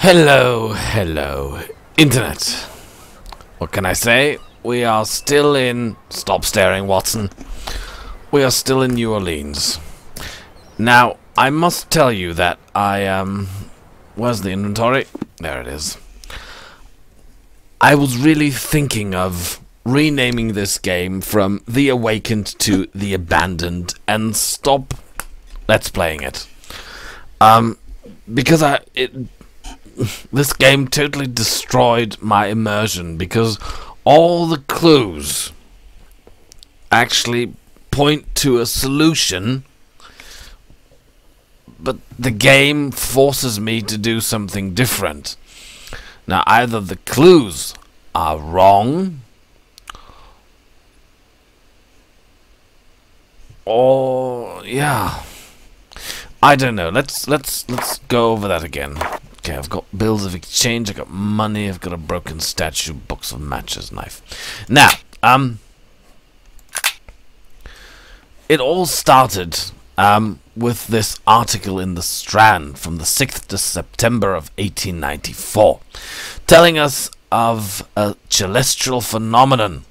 Hello, Internet. What can I say? We are still in... Stop staring, Watson. We are still in New Orleans. Now, I must tell you that where's the inventory? There it is. I was really thinking of renaming this game from The Awakened to The Abandoned and stop Let's Playing it. Because this game totally destroyed my immersion, because all the clues actually point to a solution, but the game forces me to do something different. Now, either the clues are wrong, or yeah, I don't know. Let's go over that again. Okay, I've got bills of exchange, I've got money, I've got a broken statue, box of matches, knife. Now, it all started with this article in The Strand from the 6th of September of 1894, telling us of a celestial phenomenon,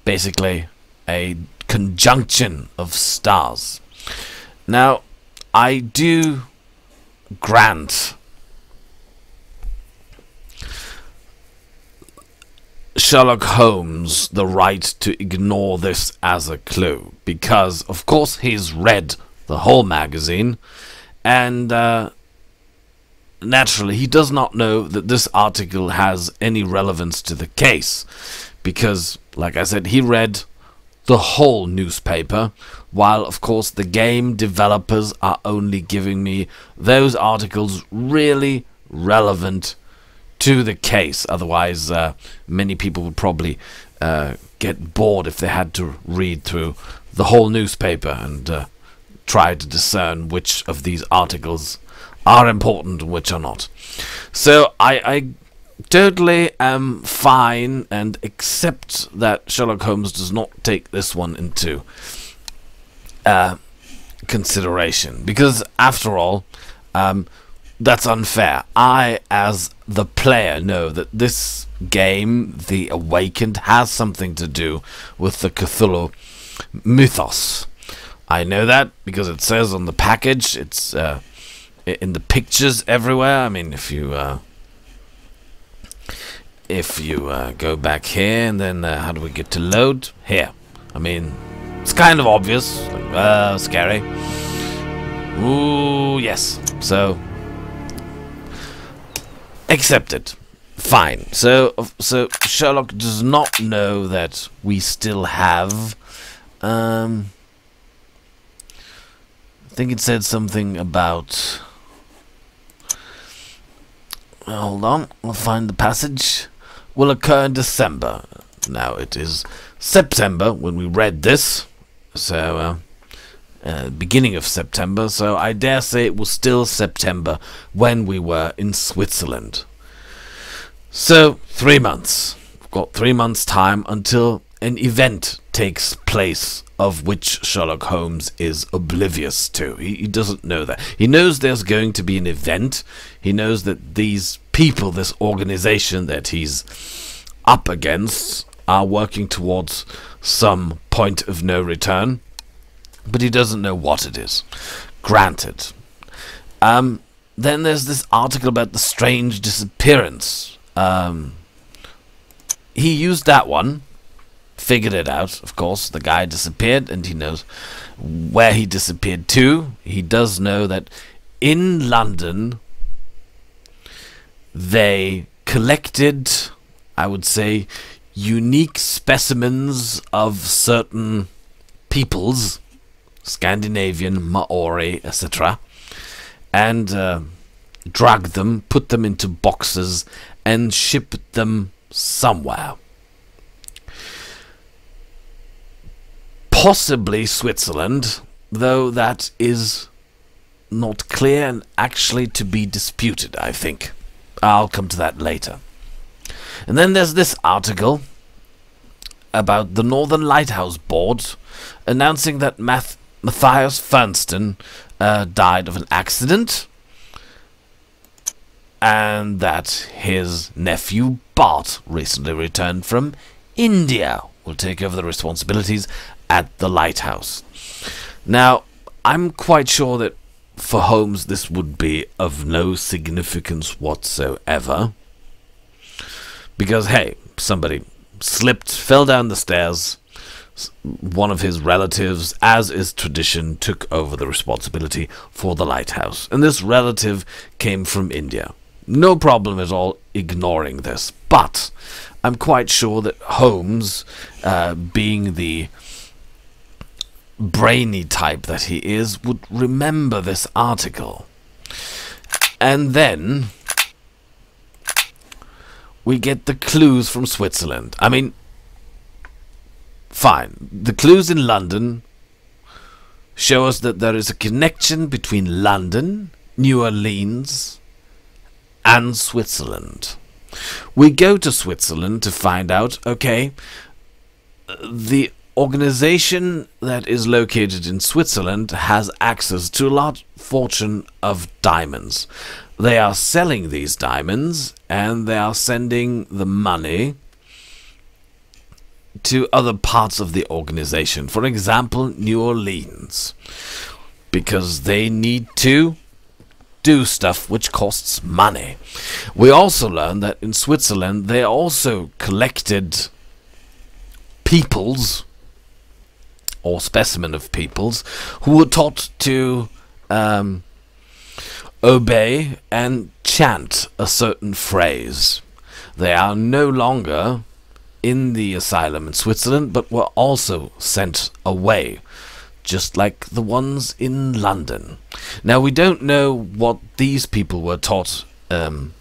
basically a conjunction of stars. Now, I do grant Sherlock Holmes the right to ignore this as a clue, because of course he's read the whole magazine, and naturally he does not know that this article has any relevance to the case, because, like I said, he read the whole newspaper, while of course the game developers are only giving me those articles really relevant to the case. Otherwise, many people would probably get bored if they had to read through the whole newspaper and try to discern which of these articles are important and which are not. So I totally am fine and accept that Sherlock Holmes does not take this one into consideration, because after all, that's unfair. I, as the player, know that this game, The Awakened, has something to do with the Cthulhu mythos. I know that because it says on the package. It's in the pictures everywhere. I mean, if you go back here, and then how do we get to load? Here. I mean, it's kind of obvious. Like, scary. Ooh, yes. So, accepted. Fine. So Sherlock does not know that we still have. I think it said something about. Hold on, I'll find the passage. Will occur in December. Now it is September when we read this, so beginning of September. So I dare say it was still September when we were in Switzerland. So 3 months. We've got 3 months' time until an event takes place of which Sherlock Holmes is oblivious to. He doesn't know that. He knows there's going to be an event. He knows that these people, this organization that he's up against, are working towards some point of no return, but he doesn't know what it is. Granted. Then there's this article about the strange disappearance. He used that one, figured it out, of course. The guy disappeared, and he knows where he disappeared to. He does know that in London they collected, I would say, unique specimens of certain peoples, Scandinavian, Maori, etc., and dragged them, put them into boxes, and shipped them somewhere. Possibly Switzerland, though that is not clear and actually to be disputed, I think. I'll come to that later. And then there's this article about the Northern Lighthouse Board announcing that Matthias Fernston died of an accident. and that his nephew Bart, recently returned from India, will take over the responsibilities at the lighthouse. Now, I'm quite sure that for Holmes this would be of no significance whatsoever, because hey, somebody slipped, fell down the stairs, one of his relatives, as is tradition, took over the responsibility for the lighthouse, and this relative came from India. No problem at all ignoring this, but I'm quite sure that Holmes, being the brainy type that he is, would remember this article. And then we get the clues from Switzerland. I mean, fine. The clues in London show us that there is a connection between London, New Orleans, and Switzerland. We go to Switzerland to find out, okay, the organization that is located in Switzerland has access to a large fortune of diamonds. They are selling these diamonds, and they are sending the money to other parts of the organization. For example, New Orleans, because they need to do stuff which costs money. We also learn that in Switzerland they also collected peoples, or specimen of peoples, who were taught to obey and chant a certain phrase. They are no longer in the asylum in Switzerland, but were also sent away, just like the ones in London. Now, we don't know what these people were taught in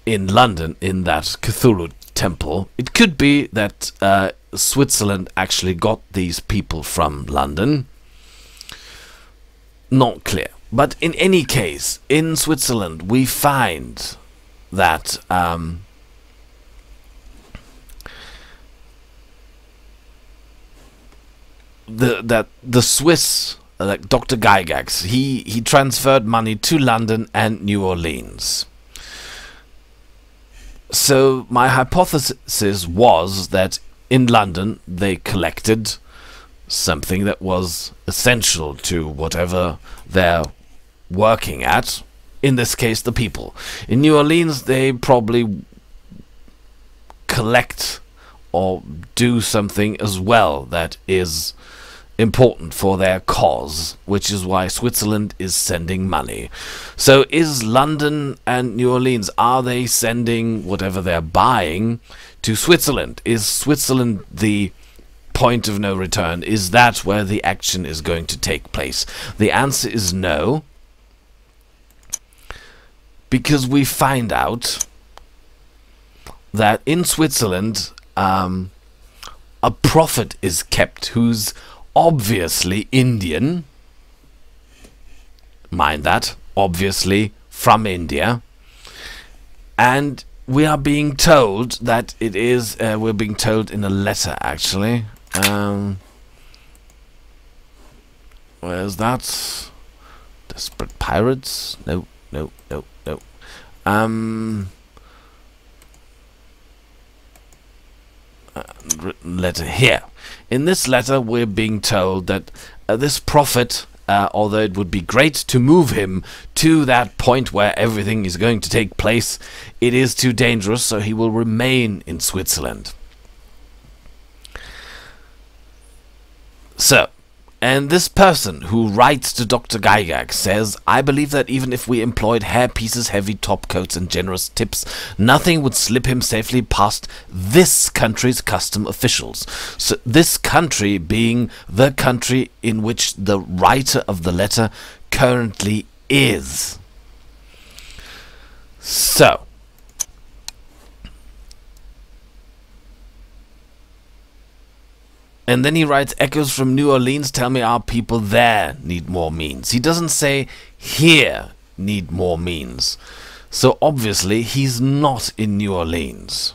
London, in that Cthulhu temple. It could be that Switzerland actually got these people from London. Not clear. But in any case, in Switzerland we find that the Swiss, like Dr. Gygax, he transferred money to London and New Orleans. So my hypothesis was that in London they collected something that was essential to whatever they're working at, in this case the people. In New Orleans they probably collect or do something as well that is important for their cause, which is why Switzerland is sending money. So is London and New Orleans, are they sending whatever they're buying to Switzerland? Is Switzerland the point of no return? Is that where the action is going to take place? The answer is no, because we find out that in Switzerland a prophet is kept who's obviously Indian. Mind that, obviously from India. And we are being told that it is, we're being told in a letter actually. Where's that? Desperate Pirates? No. Written letter here. In this letter we're being told that this prophet, although it would be great to move him to that point where everything is going to take place, it is too dangerous, so he will remain in Switzerland. So, and this person who writes to Dr. Gygax says, I believe that even if we employed hairpieces, heavy top coats, and generous tips, nothing would slip him safely past this country's custom officials. So this country being the country in which the writer of the letter currently is. So, and then he writes, echoes from New Orleans tell me our people there need more means. He doesn't say here need more means. So obviously he's not in New Orleans.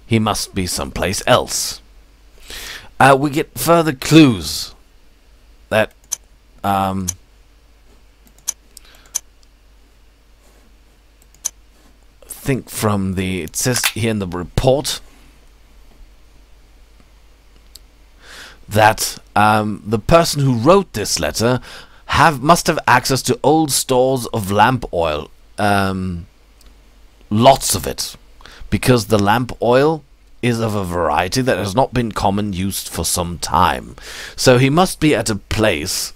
He must be someplace else. We get further clues that think from the, it says here in the report that the person who wrote this letter must have access to old stores of lamp oil, lots of it, because the lamp oil is of a variety that has not been common used for some time. So he must be at a place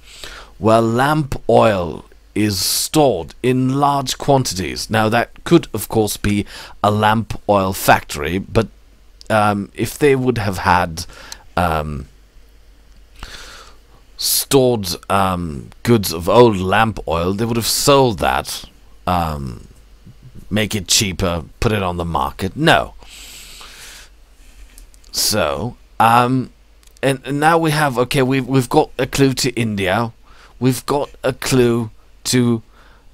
where lamp oil is stored in large quantities. Now that could of course be a lamp oil factory, but if they would have had stored goods of old lamp oil, they would have sold that, make it cheaper, put it on the market. No. So and now we have, okay, we've got a clue to India, we've got a clue to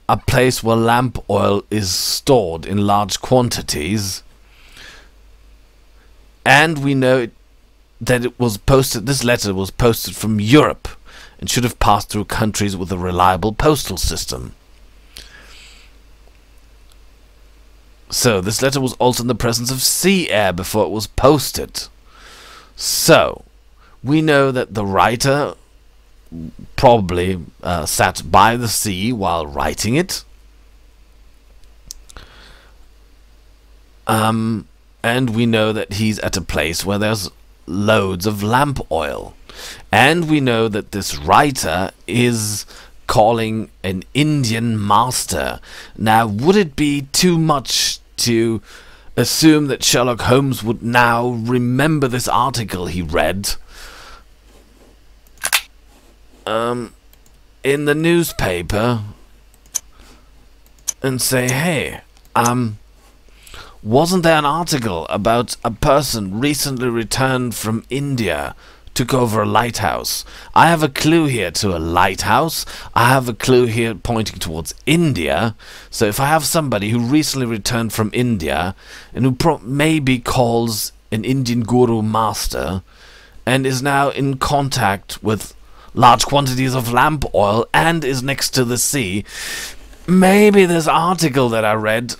a place where lamp oil is stored in large quantities, and we know that it was posted, this letter was posted from Europe and should have passed through countries with a reliable postal system. So this letter was also in the presence of sea air before it was posted. So we know that the writer probably sat by the sea while writing it, and we know that he's at a place where there's loads of lamp oil, and we know that this writer is calling an Indian master. Now, would it be too much to assume that Sherlock Holmes would now remember this article he read in the newspaper and say, hey, wasn't there an article about a person recently returned from India, took over a lighthouse? I have a clue here to a lighthouse. I have a clue here pointing towards India. So if I have somebody who recently returned from India and who maybe calls an Indian guru master and is now in contact with large quantities of lamp oil and is next to the sea, maybe this article that I read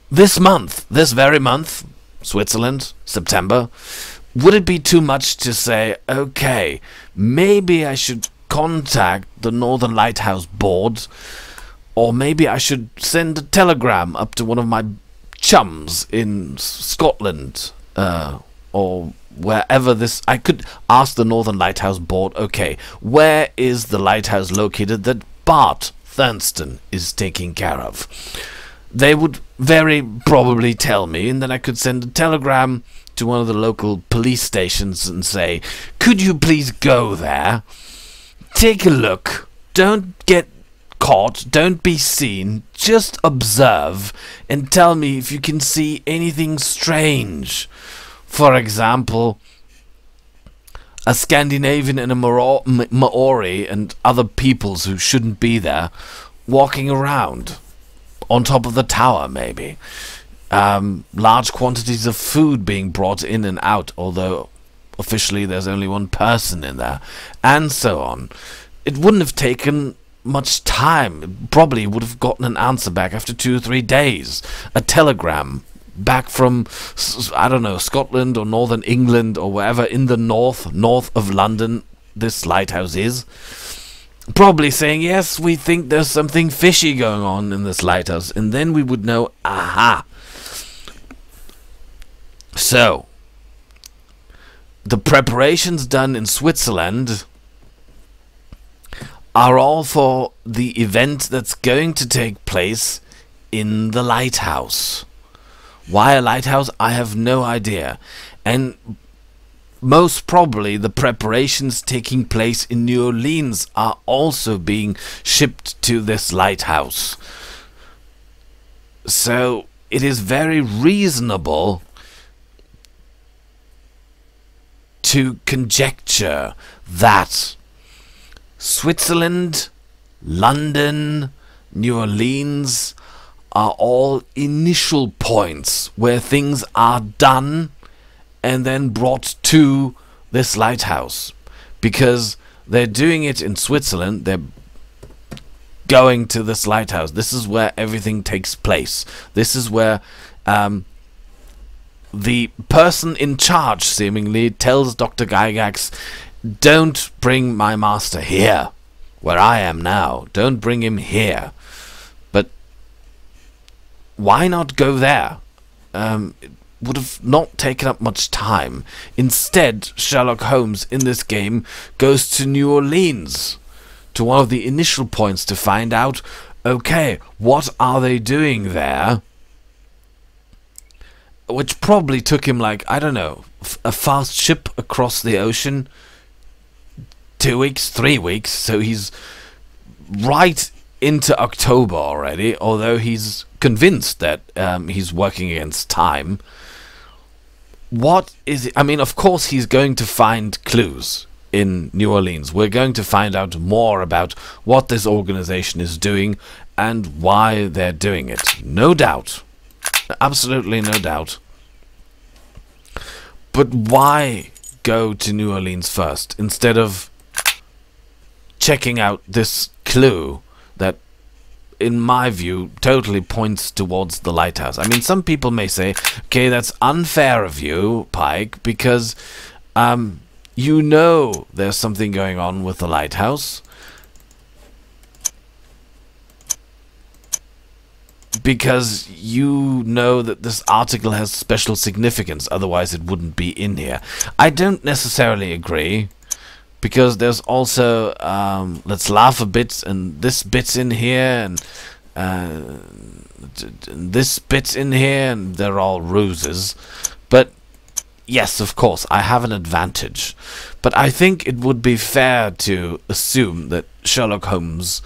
this month, this very month, Switzerland, September, would it be too much to say, okay, maybe I should contact the Northern Lighthouse Board, or maybe I should send a telegram up to one of my chums in Scotland, or wherever this... I could ask the Northern Lighthouse Board, okay, where is the lighthouse located that Bart Thurston is taking care of? They would very probably tell me, and then I could send a telegram to one of the local police stations and say, could you please go there, take a look, don't get caught, don't be seen, just observe and tell me if you can see anything strange. For example, a Scandinavian and a Maori and other peoples who shouldn't be there walking around on top of the tower, maybe. Large quantities of food being brought in and out, although officially there's only one person in there, and so on. It wouldn't have taken much time. It probably would have gotten an answer back after 2 or 3 days. A telegram back from, I don't know, Scotland or Northern England or wherever in the north of London this lighthouse is. Probably saying, yes, we think there's something fishy going on in this lighthouse. And then we would know, aha. So, the preparations done in Switzerland are all for the event that's going to take place in the lighthouse. Why a lighthouse? I have no idea. And most probably the preparations taking place in New Orleans are also being shipped to this lighthouse. So it is very reasonable to conjecture that Switzerland, London, New Orleans are all initial points where things are done and then brought to this lighthouse, because they're doing it in Switzerland. They're going to this lighthouse. This is where everything takes place. This is where the person in charge, seemingly, tells Dr. Gygax, don't bring my master here, where I am now. Don't bring him here. But why not go there? It would have not taken up much time. Instead, Sherlock Holmes in this game goes to New Orleans, to one of the initial points, to find out, okay, what are they doing there? Which probably took him, like, I don't know, a fast ship across the ocean, 2 weeks, 3 weeks, so he's right into October already, although he's convinced that he's working against time. What is it? I mean, of course he's going to find clues in New Orleans. We're going to find out more about what this organization is doing and why they're doing it. No doubt. Absolutely no doubt. But why go to New Orleans first instead of checking out this clue that, in my view, totally points towards the lighthouse? I mean, some people may say, okay, that's unfair of you, Pike, because you know there's something going on with the lighthouse. Because you know that this article has special significance, otherwise it wouldn't be in here. I don't necessarily agree, because there's also, let's laugh a bit, and this bit's in here, and this bit's in here, and they're all ruses. But, yes, of course, I have an advantage. But I think it would be fair to assume that Sherlock Holmes,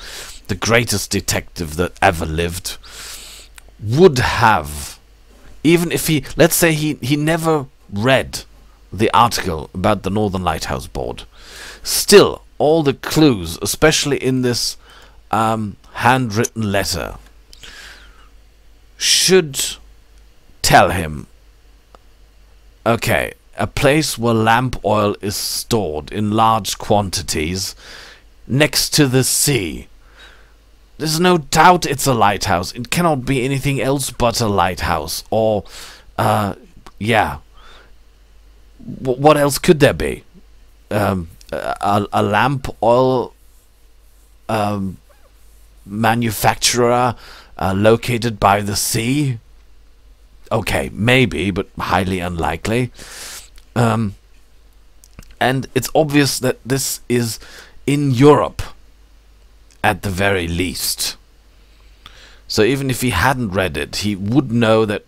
the greatest detective that ever lived, would have, even if he, let's say he never read the article about the Northern Lighthouse Board, still, all the clues, especially in this handwritten letter, should tell him, okay, a place where lamp oil is stored in large quantities next to the sea. There's no doubt it's a lighthouse. It cannot be anything else but a lighthouse. Or, yeah. What else could there be? A lamp oil manufacturer located by the sea? Okay, maybe, but highly unlikely. And it's obvious that this is in Europe, at the very least. So even if he hadn't read it, he would know that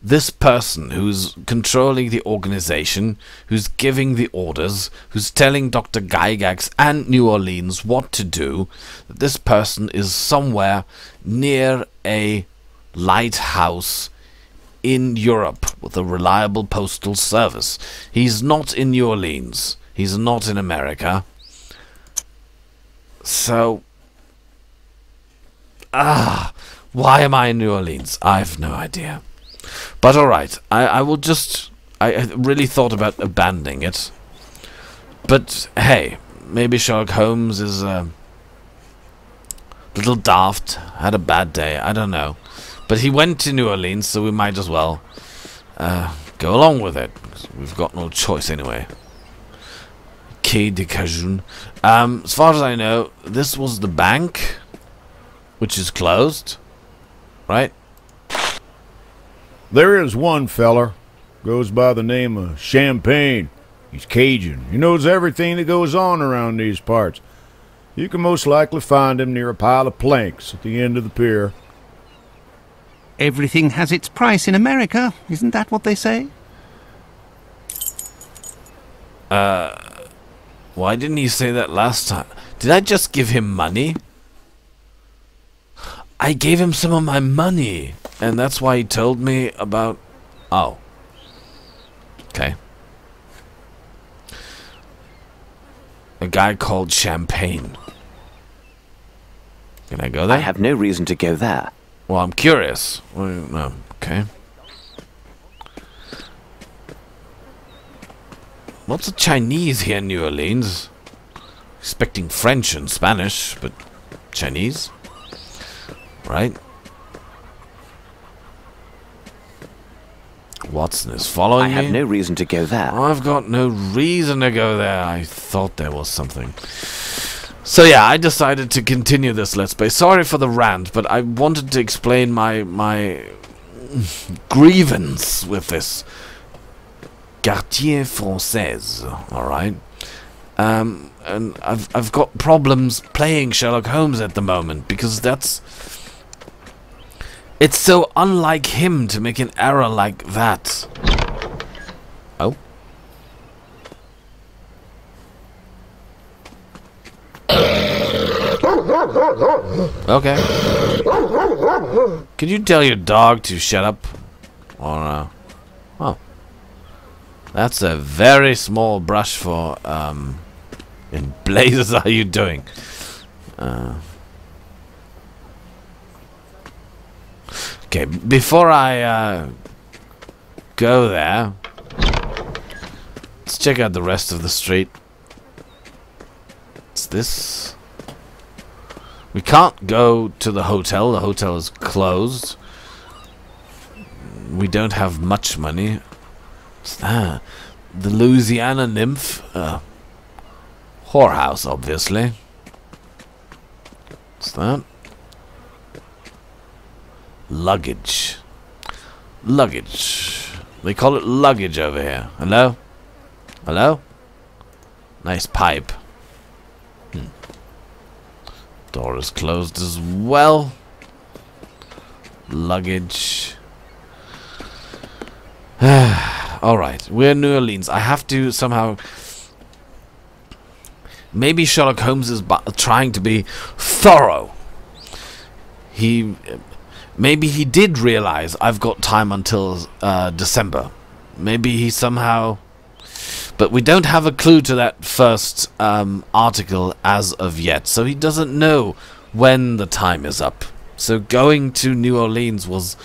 this person who's controlling the organization, who's giving the orders, who's telling Dr. Gygax and New Orleans what to do, that this person is somewhere near a lighthouse in Europe with a reliable postal service. He's not in New Orleans. He's not in America. So, why am I in New Orleans? I've no idea. But alright, I will just... I really thought about abandoning it. But, hey, maybe Sherlock Holmes is a little daft, had a bad day, I don't know. But he went to New Orleans, so we might as well go along with it. We've got no choice anyway. Quai de Cajun. As far as I know, this was the bank, which is closed, right? There is one feller, goes by the name of Champagne. He's Cajun. He knows everything that goes on around these parts. You can most likely find him near a pile of planks at the end of the pier. Everything has its price in America, isn't that what they say? Why didn't he say that last time? Did I just give him money? I gave him some of my money, and that's why he told me about... Oh. Okay. A guy called Champagne. Can I go there? I have no reason to go there. Well, I'm curious. Well, no. Okay. Lots of Chinese here in New Orleans. Expecting French and Spanish, but Chinese? Right? Watson is following me. I have no reason to go there. I've got no reason to go there. I thought there was something. So yeah, I decided to continue this Let's Play. Sorry for the rant, but I wanted to explain my grievance with this Quartier Française. Alright? And I've got problems playing Sherlock Holmes at the moment, because it's so unlike him to make an error like that. Oh. Okay. Could you tell your dog to shut up? Or, oh. That's a very small brush for, in blazes are you doing? Okay, before I go there, let's check out the rest of the street. What's this? We can't go to the hotel. The hotel is closed. We don't have much money. What's that? The Louisiana Nymph. Whorehouse, obviously. What's that? Luggage. Luggage. They call it luggage over here. Hello? Hello? Nice pipe. Door is closed as well. Luggage. Alright, we're in New Orleans. I have to somehow... Maybe Sherlock Holmes is trying to be thorough. Maybe he did realize I've got time until December. Maybe he somehow... But we don't have a clue to that first article as of yet. So he doesn't know when the time is up. So going to New Orleans was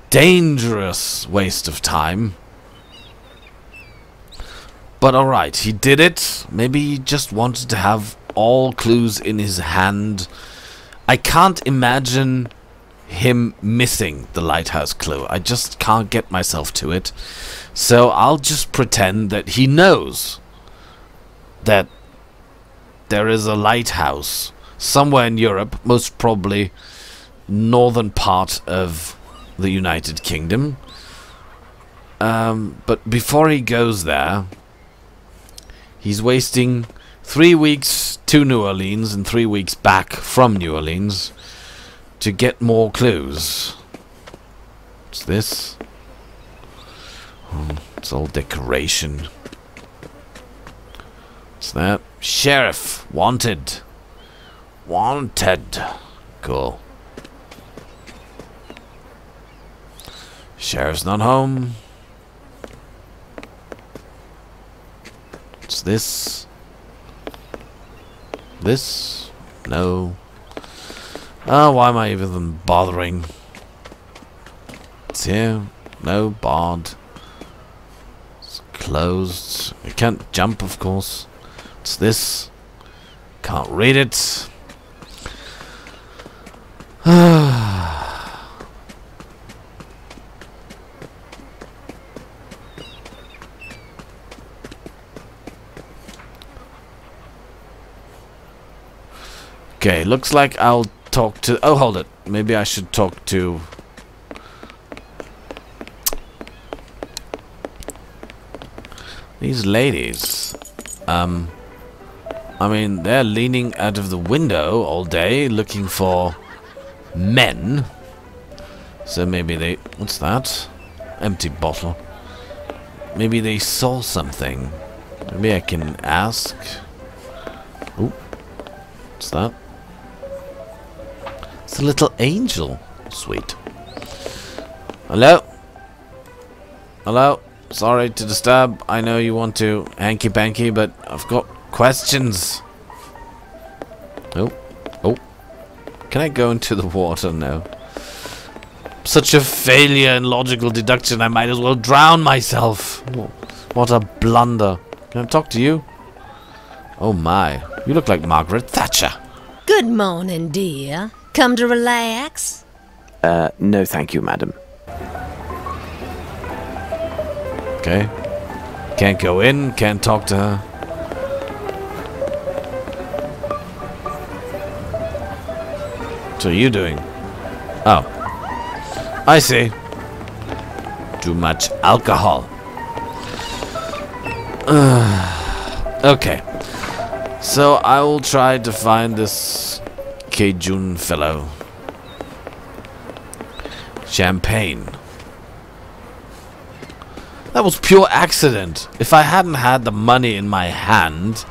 dangerous waste of time. But alright, he did it. Maybe he just wanted to have all clues in his hand. I can't imagine him missing the lighthouse clue. I just can't get myself to it. So I'll just pretend that he knows that there is a lighthouse somewhere in Europe, most probably northern part of the United Kingdom. But before he goes there, he's wasting 3 weeks to New Orleans and 3 weeks back from New Orleans to get more clues. What's this? Oh, it's all decoration. What's that? Sheriff. Wanted. Wanted. Cool. Sheriff's not home. What's this? This? No. Oh, why am I even bothering? It's here. No, barred. It's closed. I can't jump, of course. What's this? Can't read it. Okay, looks like I'll talk to... Oh, hold it. Maybe I should talk to... these ladies. I mean, they're leaning out of the window all day looking for men. So maybe they... What's that? Empty bottle. Maybe they saw something. Maybe I can ask. Ooh. What's that? It's a little angel. Sweet. Hello? Hello? Sorry to disturb. I know you want to hanky-panky, but I've got questions. Oh. Oh. Can I go into the water? No. Such a failure in logical deduction, I might as well drown myself. What a blunder. Can I talk to you? Oh my. You look like Margaret Thatcher. Good morning, dear. Come to relax? No thank you, madam. Okay. Can't go in, can't talk to her. What are you doing? Oh. I see. Too much alcohol. Okay. So I will try to find this Cajun fellow. Champagne. That was pure accident. If I hadn't had the money in my hand,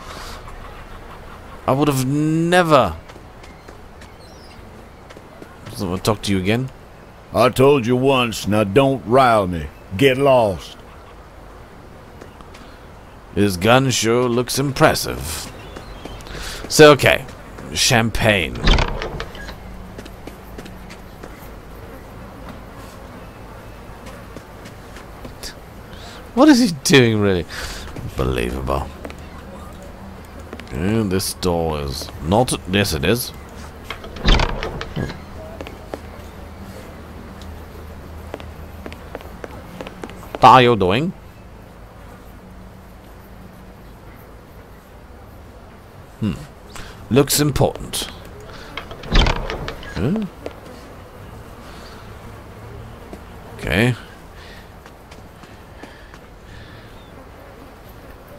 I would have never... So I'll talk to you again. I told you once, now don't rile me. Get lost. His gun sure looks impressive. So, okay. Champagne. What is he doing, really? Unbelievable. And this door is not... Yes, it is. What are you doing? Looks important. Huh? Okay.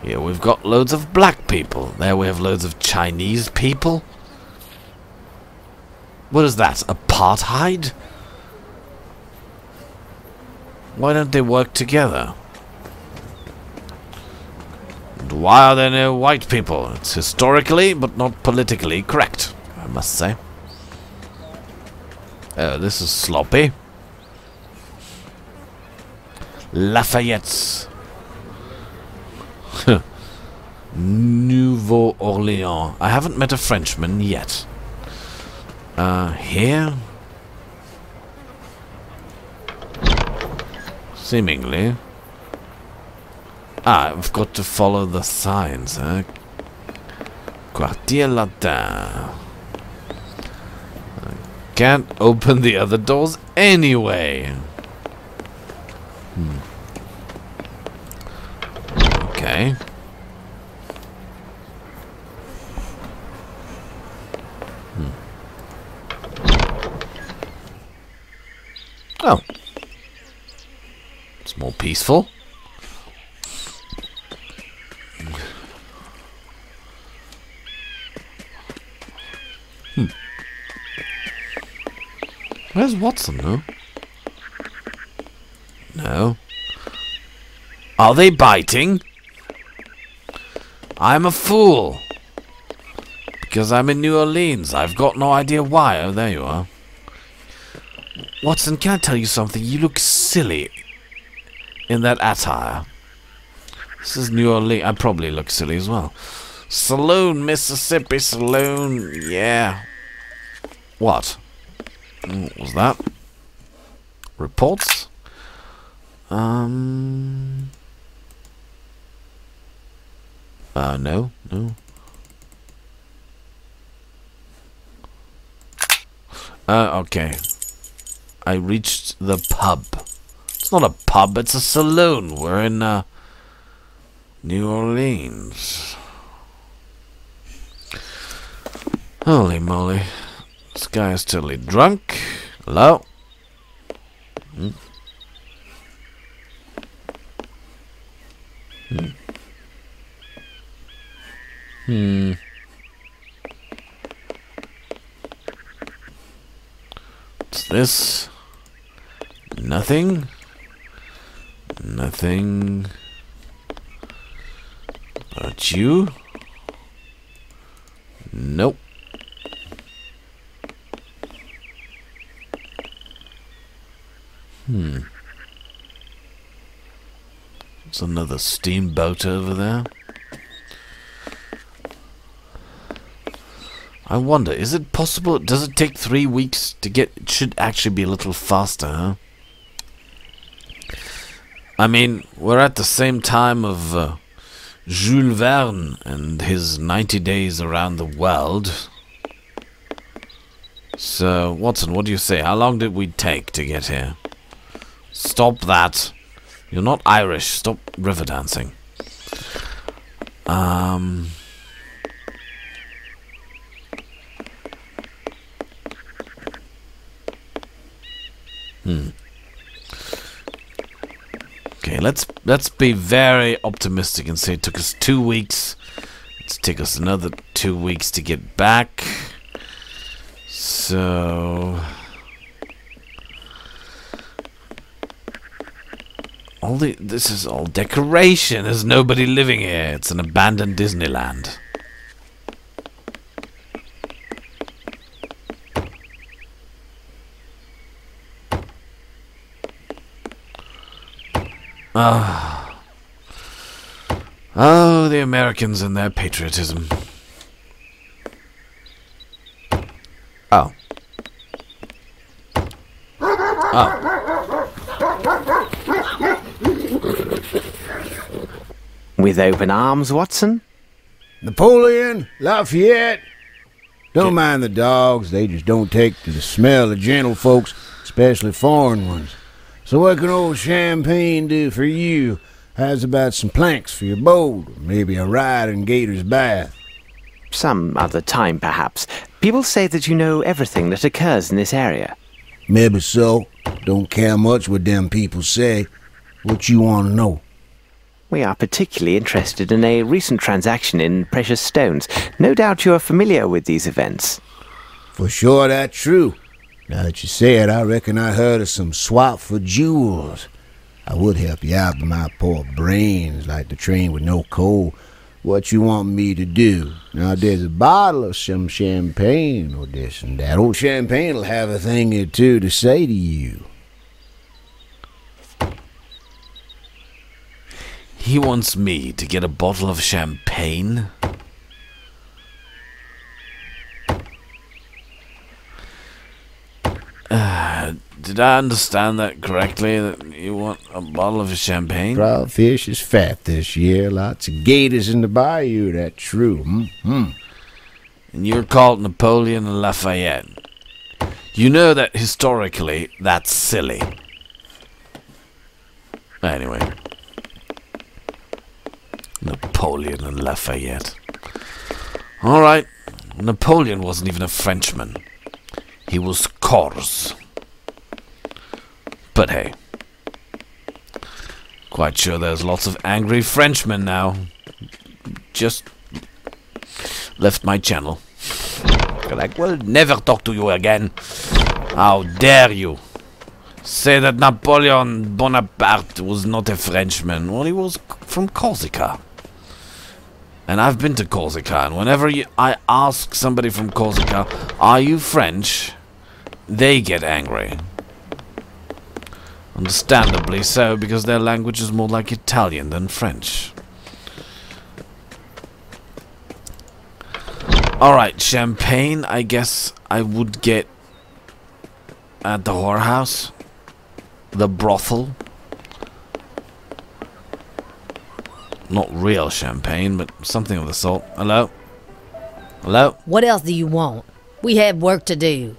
Here we've got loads of black people. There we have loads of Chinese people. What is that? Apartheid? Why don't they work together? And why are there no white people? It's historically, but not politically correct, I must say. Oh, this is sloppy. Lafayette's. Nouveau Orleans. I haven't met a Frenchman yet. Here? Seemingly. Ah, I've got to follow the signs, huh? Quartier Latin. I can't open the other doors anyway. Okay. Oh. It's more peaceful. Where's Watson, though? No. Are they biting? I'm a fool. Because I'm in New Orleans. I've got no idea why. Oh, there you are. Watson, can I tell you something? You look silly in that attire. This is New Orleans. I probably look silly as well. Saloon, Mississippi Saloon. Yeah. What? What was that? Reports? No. Okay. I reached the pub. It's not a pub, it's a saloon. We're in, New Orleans. Holy moly. This guy is totally drunk. Hello? What's this? Nothing. Nothing. But you? Nope. There's another steamboat over there. I wonder, is it possible? Does it take 3 weeks to get? It should actually be a little faster, huh? I mean, we're at the same time of Jules Verne and his 90 Days Around the World. So, Watson, what do you say? How long did we take to get here? Stop that. You're not Irish. Stop river dancing. Okay, let's be very optimistic and say it took us 2 weeks. It's take us another 2 weeks to get back. So this is all decoration. There's nobody living here. It's an abandoned Disneyland. Oh, the Americans and their patriotism. Oh. With open arms, Watson? Napoleon, Lafayette. Don't mind the dogs. They just don't take to the smell of gentle folks, especially foreign ones. So what can old Champagne do for you? How's about some planks for your boat? Or maybe a ride in Gator's Bath? Some other time, perhaps. People say that you know everything that occurs in this area. Maybe so. Don't care much what them people say. What you want to know? We are particularly interested in a recent transaction in precious stones. No doubt you are familiar with these events. For sure that's true. Now that you say it, I reckon I heard of some swap for jewels. I would help you out, but my poor brain's like the train with no coal. What you want me to do? Now there's a bottle of some champagne or this and that. Old Champagne'll have a thing or two to say to you. He wants me to get a bottle of champagne? Did I understand that correctly? That you want a bottle of champagne? Trout fish is fat this year. Lots of gators in the bayou, that's true. And you're called Napoleon and Lafayette. You know that historically, that's silly. Anyway. Napoleon and Lafayette. Alright. Napoleon wasn't even a Frenchman. He was Corse. But hey. Quite sure there's lots of angry Frenchmen now. Just left my channel. Like, we'll never talk to you again. How dare you say that Napoleon Bonaparte was not a Frenchman? Well, he was from Corsica. And I've been to Corsica, and whenever I ask somebody from Corsica, are you French? They get angry. Understandably so, because their language is more like Italian than French. Alright, champagne, I guess I would get at the whorehouse. The brothel. Not real champagne, but something of the sort. Hello? Hello? What else do you want? We have work to do.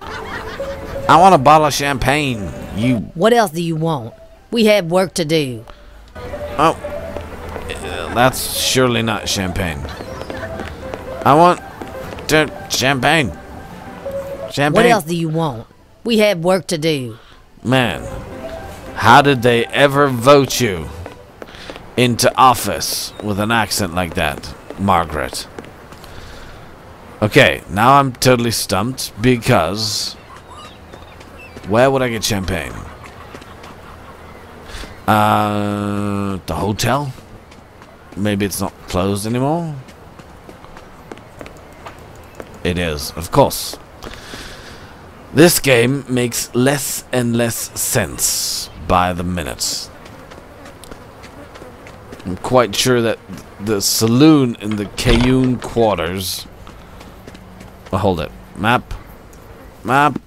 I want a bottle of champagne. You... What else do you want? We have work to do. Oh. That's surely not champagne. I want... champagne. Champagne. What else do you want? We have work to do. Man. How did they ever vote you into office with an accent like that, Margaret? Okay, now I'm totally stumped because... Where would I get champagne? The hotel? Maybe it's not closed anymore? It is, of course. This game makes less and less sense by the minute. I'm quite sure that the saloon in the Cayenne quarters... Oh, hold it. Map. Map.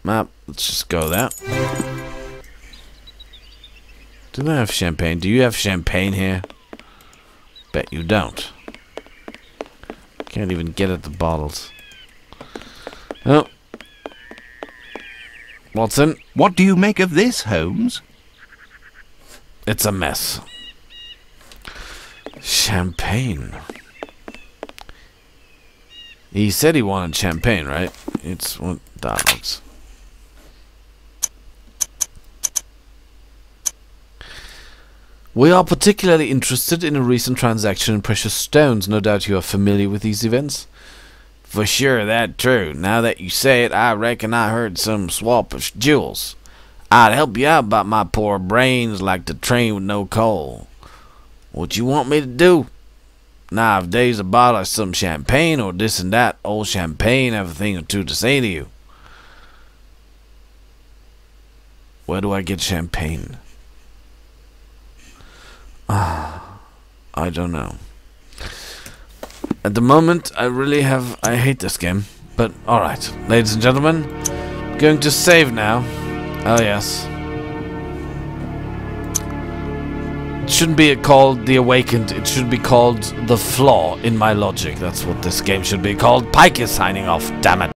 Map. Let's just go there. Do they have champagne? Do you have champagne here? Bet you don't. Can't even get at the bottles. Oh. Watson, What do you make of this, Holmes? it's a mess. Champagne. He said he wanted champagne, right? It's what dialogues. We are particularly interested in a recent transaction in precious stones. No doubt you are familiar with these events. For sure, that's true. Now that you say it, I reckon I heard some swap of jewels. I'd help you out, but my poor brains like to train with no coal. What you want me to do? Now, if there's a bottle of some champagne or this and that, old champagne have a thing or two to say to you. Where do I get champagne? I don't know. At the moment, I hate this game. But, alright, ladies and gentlemen, I'm going to save now. Oh, yes. It shouldn't be called The Awakened. It should be called The Flaw in My Logic. That's what this game should be called. Pike is signing off, damn it.